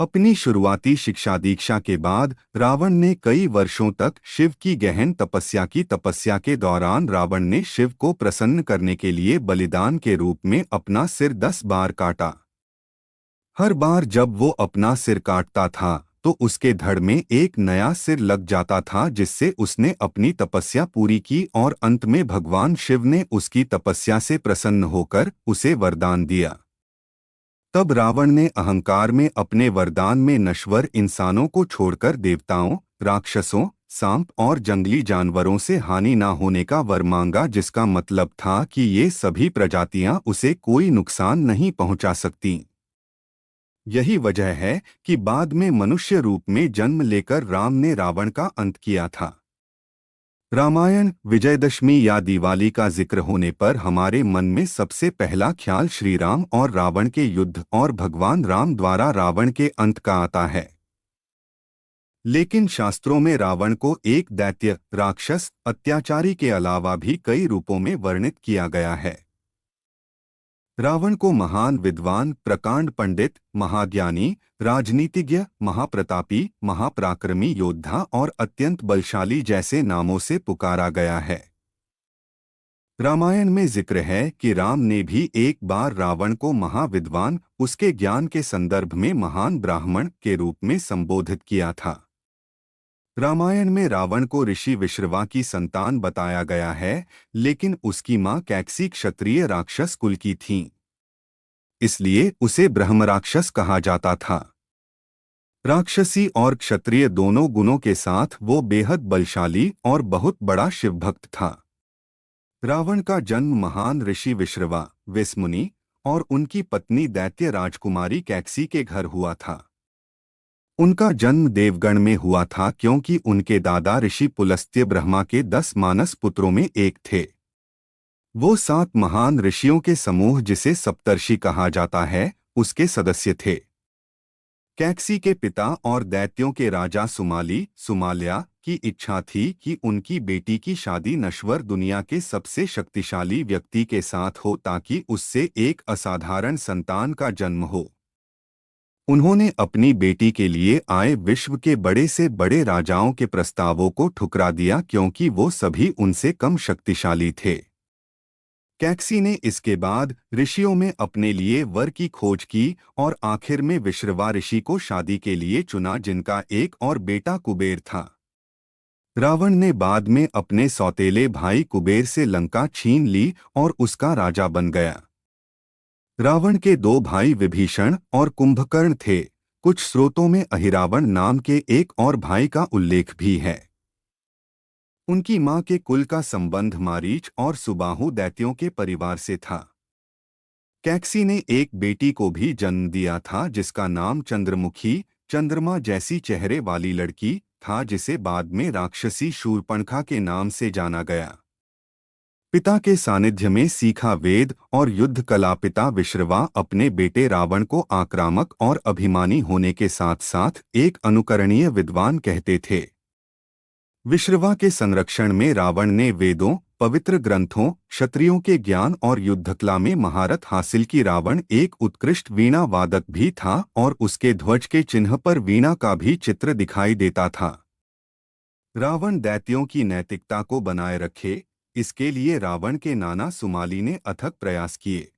अपनी शुरुआती शिक्षा दीक्षा के बाद रावण ने कई वर्षों तक शिव की गहन तपस्या की। तपस्या के दौरान रावण ने शिव को प्रसन्न करने के लिए बलिदान के रूप में अपना सिर 10 बार काटा। हर बार जब वो अपना सिर काटता था तो उसके धड़ में एक नया सिर लग जाता था, जिससे उसने अपनी तपस्या पूरी की और अंत में भगवान शिव ने उसकी तपस्या से प्रसन्न होकर उसे वरदान दिया। तब रावण ने अहंकार में अपने वरदान में नश्वर इंसानों को छोड़कर देवताओं, राक्षसों, सांप और जंगली जानवरों से हानि न होने का वर मांगा, जिसका मतलब था कि ये सभी प्रजातियां उसे कोई नुकसान नहीं पहुंचा सकती। यही वजह है कि बाद में मनुष्य रूप में जन्म लेकर राम ने रावण का अंत किया था। रामायण, विजयदशमी या दिवाली का जिक्र होने पर हमारे मन में सबसे पहला ख्याल श्री राम और रावण के युद्ध और भगवान राम द्वारा रावण के अंत का आता है। लेकिन शास्त्रों में रावण को एक दैत्य, राक्षस, अत्याचारी के अलावा भी कई रूपों में वर्णित किया गया है। रावण को महान विद्वान, प्रकांड पंडित, महाज्ञानी, राजनीतिज्ञ, महाप्रतापी, महापराक्रमी योद्धा और अत्यंत बलशाली जैसे नामों से पुकारा गया है। रामायण में जिक्र है कि राम ने भी एक बार रावण को महाविद्वान, उसके ज्ञान के संदर्भ में महान ब्राह्मण के रूप में संबोधित किया था। रामायण में रावण को ऋषि विश्रवा की संतान बताया गया है, लेकिन उसकी मां कैकसी क्षत्रिय राक्षस कुल की थीं। इसलिए उसे ब्रह्मराक्षस कहा जाता था। राक्षसी और क्षत्रिय दोनों गुणों के साथ वो बेहद बलशाली और बहुत बड़ा शिवभक्त था। रावण का जन्म महान ऋषि विश्रवा, विस्मुनि और उनकी पत्नी दैत्य राजकुमारी कैकसी के घर हुआ था। उनका जन्म देवगण में हुआ था, क्योंकि उनके दादा ऋषि पुलस्त्य ब्रह्मा के 10 मानस पुत्रों में एक थे। वो 7 महान ऋषियों के समूह, जिसे सप्तर्षि कहा जाता है, उसके सदस्य थे। कैकसी के पिता और दैत्यों के राजा सुमाल्या की इच्छा थी कि उनकी बेटी की शादी नश्वर दुनिया के सबसे शक्तिशाली व्यक्ति के साथ हो, ताकि उससे एक असाधारण संतान का जन्म हो। उन्होंने अपनी बेटी के लिए आए विश्व के बड़े से बड़े राजाओं के प्रस्तावों को ठुकरा दिया, क्योंकि वो सभी उनसे कम शक्तिशाली थे। कैकसी ने इसके बाद ऋषियों में अपने लिए वर की खोज की और आखिर में विश्रवा ऋषि को शादी के लिए चुना, जिनका एक और बेटा कुबेर था। रावण ने बाद में अपने सौतेले भाई कुबेर से लंका छीन ली और उसका राजा बन गया। रावण के 2 भाई विभीषण और कुंभकर्ण थे। कुछ स्रोतों में अहिरावण नाम के एक और भाई का उल्लेख भी है। उनकी मां के कुल का संबंध मारीच और सुबाहु दैत्यों के परिवार से था। कैकसी ने एक बेटी को भी जन्म दिया था, जिसका नाम चंद्रमुखी, चंद्रमा जैसी चेहरे वाली लड़की था, जिसे बाद में राक्षसी शूर्पणखा के नाम से जाना गया। पिता के सानिध्य में सीखा वेद और युद्ध कला पिता विश्रवा अपने बेटे रावण को आक्रामक और अभिमानी होने के साथ साथ एक अनुकरणीय विद्वान कहते थे। विश्रवा के संरक्षण में रावण ने वेदों, पवित्र ग्रंथों, क्षत्रियों के ज्ञान और युद्धकला में महारत हासिल की। रावण एक उत्कृष्ट वीणा वादक भी था और उसके ध्वज के चिन्ह पर वीणा का भी चित्र दिखाई देता था। रावण दैत्यों की नैतिकता को बनाए रखे, इसके लिए रावण के नाना सुमाली ने अथक प्रयास किए।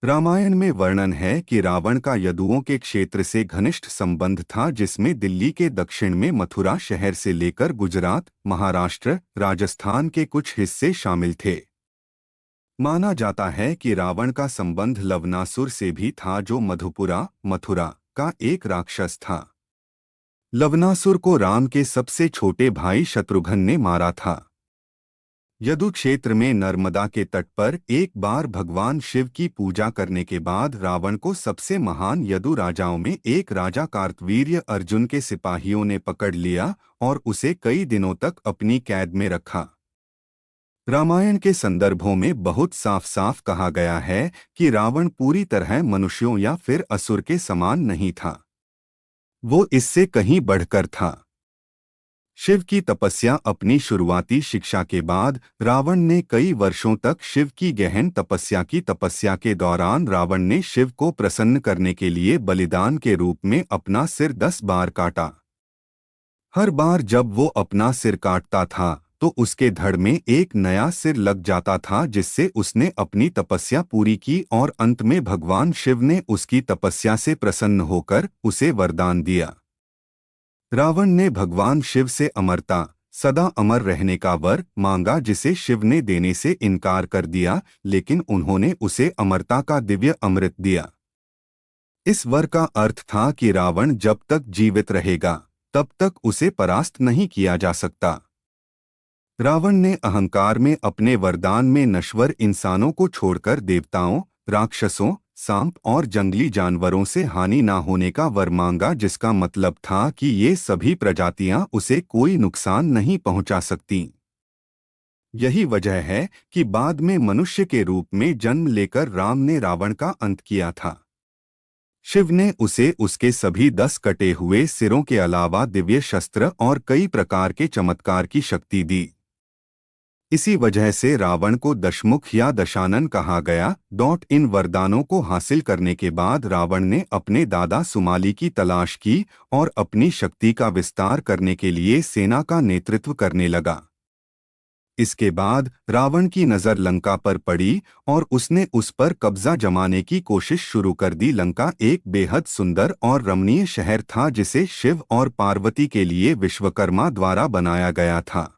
रामायण में वर्णन है कि रावण का यदुओं के क्षेत्र से घनिष्ठ संबंध था, जिसमें दिल्ली के दक्षिण में मथुरा शहर से लेकर गुजरात, महाराष्ट्र, राजस्थान के कुछ हिस्से शामिल थे। माना जाता है कि रावण का संबंध लवनासुर से भी था, जो मधुपुरा, मथुरा का एक राक्षस था। लवनासुर को राम के सबसे छोटे भाई शत्रुघ्न ने मारा था। यदु क्षेत्र में नर्मदा के तट पर एक बार भगवान शिव की पूजा करने के बाद रावण को सबसे महान यदु राजाओं में एक राजा कार्तवीर्य अर्जुन के सिपाहियों ने पकड़ लिया और उसे कई दिनों तक अपनी कैद में रखा। रामायण के संदर्भों में बहुत साफ साफ कहा गया है कि रावण पूरी तरह मनुष्यों या फिर असुर के समान नहीं था। वो इससे कहीं बढ़कर था। शिव की तपस्या। अपनी शुरुआती शिक्षा के बाद रावण ने कई वर्षों तक शिव की गहन तपस्या की। तपस्या के दौरान रावण ने शिव को प्रसन्न करने के लिए बलिदान के रूप में अपना सिर 10 बार काटा। हर बार जब वो अपना सिर काटता था तो उसके धड़ में एक नया सिर लग जाता था, जिससे उसने अपनी तपस्या पूरी की और अंत में भगवान शिव ने उसकी तपस्या से प्रसन्न होकर उसे वरदान दिया। रावण ने भगवान शिव से अमरता, सदा अमर रहने का वर मांगा, जिसे शिव ने देने से इनकार कर दिया, लेकिन उन्होंने उसे अमरता का दिव्य अमृत दिया। इस वर का अर्थ था कि रावण जब तक जीवित रहेगा तब तक उसे परास्त नहीं किया जा सकता। रावण ने अहंकार में अपने वरदान में नश्वर इंसानों को छोड़कर देवताओं, राक्षसों, सांप और जंगली जानवरों से हानि ना होने का वर मांगा, जिसका मतलब था कि ये सभी प्रजातियां उसे कोई नुकसान नहीं पहुंचा सकती। यही वजह है कि बाद में मनुष्य के रूप में जन्म लेकर राम ने रावण का अंत किया था। शिव ने उसे उसके सभी 10 कटे हुए सिरों के अलावा दिव्य शस्त्र और कई प्रकार के चमत्कार की शक्ति दी। इसी वजह से रावण को दशमुख या दशानन कहा गया। इन वरदानों को हासिल करने के बाद रावण ने अपने दादा सुमाली की तलाश की और अपनी शक्ति का विस्तार करने के लिए सेना का नेतृत्व करने लगा। इसके बाद रावण की नज़र लंका पर पड़ी और उसने उस पर कब्जा जमाने की कोशिश शुरू कर दी। लंका एक बेहद सुंदर और रमणीय शहर था, जिसे शिव और पार्वती के लिए विश्वकर्मा द्वारा बनाया गया था।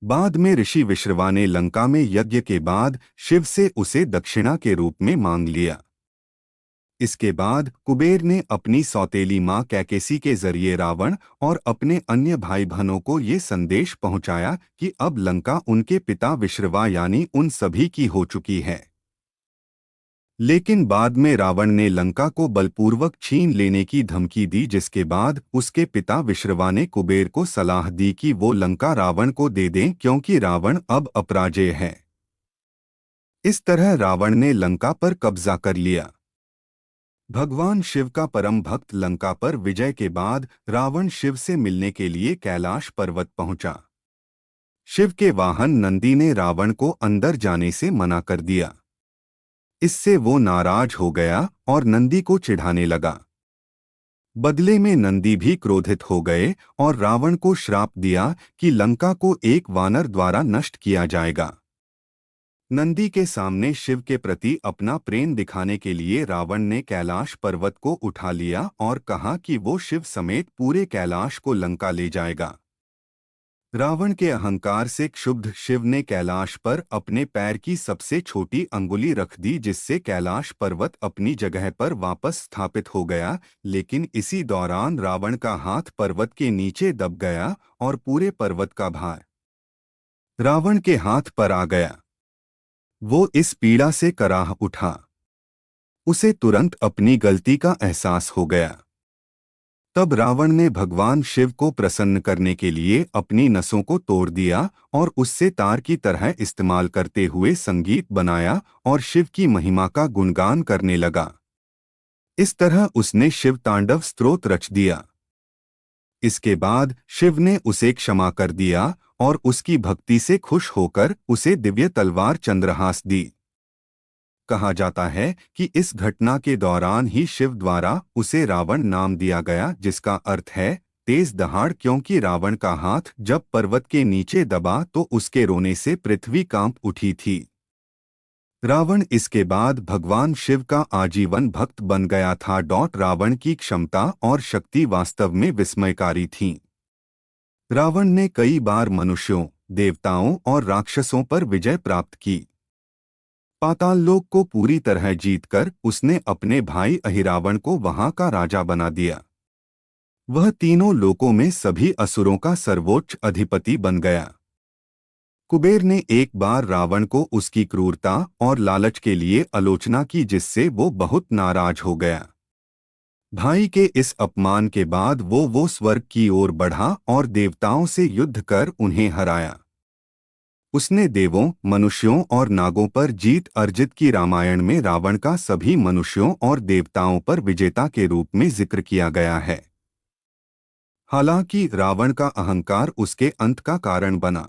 बाद में ऋषि विश्रवा ने लंका में यज्ञ के बाद शिव से उसे दक्षिणा के रूप में मांग लिया। इसके बाद कुबेर ने अपनी सौतेली मां कैकेसी के जरिए रावण और अपने अन्य भाई बहनों को ये संदेश पहुंचाया कि अब लंका उनके पिता विश्रवा यानी उन सभी की हो चुकी है। लेकिन बाद में रावण ने लंका को बलपूर्वक छीन लेने की धमकी दी, जिसके बाद उसके पिता विश्रवा ने कुबेर को सलाह दी कि वो लंका रावण को दे दें, क्योंकि रावण अब अपराजेय है। इस तरह रावण ने लंका पर कब्जा कर लिया। भगवान शिव का परम भक्त लंका पर विजय के बाद रावण शिव से मिलने के लिए कैलाश पर्वत पहुंचा। शिव के वाहन नंदी ने रावण को अंदर जाने से मना कर दिया। इससे वो नाराज हो गया और नंदी को चिढ़ाने लगा। बदले में नंदी भी क्रोधित हो गए और रावण को श्राप दिया कि लंका को एक वानर द्वारा नष्ट किया जाएगा। नंदी के सामने शिव के प्रति अपना प्रेम दिखाने के लिए रावण ने कैलाश पर्वत को उठा लिया और कहा कि वो शिव समेत पूरे कैलाश को लंका ले जाएगा। रावण के अहंकार से क्षुब्ध शिव ने कैलाश पर अपने पैर की सबसे छोटी अंगुली रख दी, जिससे कैलाश पर्वत अपनी जगह पर वापस स्थापित हो गया। लेकिन इसी दौरान रावण का हाथ पर्वत के नीचे दब गया और पूरे पर्वत का भार रावण के हाथ पर आ गया। वो इस पीड़ा से कराह उठा। उसे तुरंत अपनी गलती का एहसास हो गया। तब रावण ने भगवान शिव को प्रसन्न करने के लिए अपनी नसों को तोड़ दिया और उससे तार की तरह इस्तेमाल करते हुए संगीत बनाया और शिव की महिमा का गुणगान करने लगा। इस तरह उसने शिव तांडव स्तोत्र रच दिया। इसके बाद शिव ने उसे क्षमा कर दिया और उसकी भक्ति से खुश होकर उसे दिव्य तलवार चंद्रहास दी। कहा जाता है कि इस घटना के दौरान ही शिव द्वारा उसे रावण नाम दिया गया, जिसका अर्थ है तेज दहाड़, क्योंकि रावण का हाथ जब पर्वत के नीचे दबा तो उसके रोने से पृथ्वी कांप उठी थी। रावण इसके बाद भगवान शिव का आजीवन भक्त बन गया था। रावण की क्षमता और शक्ति वास्तव में विस्मयकारी थी। रावण ने कई बार मनुष्यों, देवताओं और राक्षसों पर विजय प्राप्त की। पाताल लोक को पूरी तरह जीतकर उसने अपने भाई अहिरावण को वहां का राजा बना दिया। वह तीनों लोकों में सभी असुरों का सर्वोच्च अधिपति बन गया। कुबेर ने एक बार रावण को उसकी क्रूरता और लालच के लिए आलोचना की, जिससे वो बहुत नाराज हो गया। भाई के इस अपमान के बाद वो स्वर्ग की ओर बढ़ा और देवताओं से युद्ध कर उन्हें हराया। उसने देवों, मनुष्यों और नागों पर जीत अर्जित की। रामायण में रावण का सभी मनुष्यों और देवताओं पर विजेता के रूप में जिक्र किया गया है। हालांकि रावण का अहंकार उसके अंत का कारण बना।